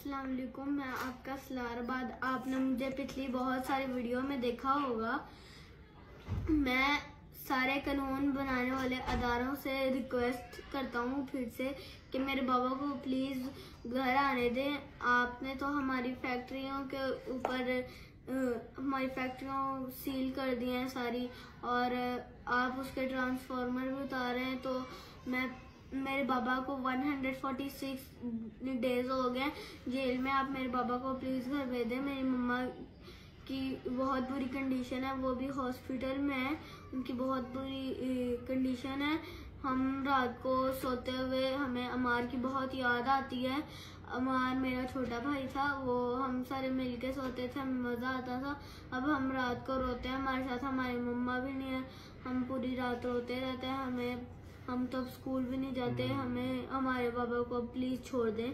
अस्सलाम वालेकुम, मैं आपका सलारबाद। आपने मुझे पिछली बहुत सारी वीडियो में देखा होगा। मैं सारे कानून बनाने वाले अदारों से रिक्वेस्ट करता हूँ फिर से कि मेरे बाबा को प्लीज़ घर आने दें। आपने तो हमारी फैक्ट्रियों के ऊपर हमारी फैक्ट्रियों सील कर दी हैं सारी, और आप उसके ट्रांसफार्मर भी उतारे हैं। तो मेरे बाबा को 146 डेज हो गए जेल में। आप मेरे बाबा को प्लीज़ घर भेज दें। मेरी मम्मा की बहुत बुरी कंडीशन है, वो भी हॉस्पिटल में है, उनकी बहुत बुरी कंडीशन है। हम रात को सोते हुए हमें अमार की बहुत याद आती है। अमार मेरा छोटा भाई था, वो हम सारे मिल के सोते थे, हमें मज़ा आता था। अब हम रात को रोते हैं, हमारे साथ हमारी मम्मा भी नहीं है, हम पूरी रात रोते रहते हैं। हम तब स्कूल भी नहीं जाते। हमें हमारे बाबा को प्लीज़ छोड़ दें।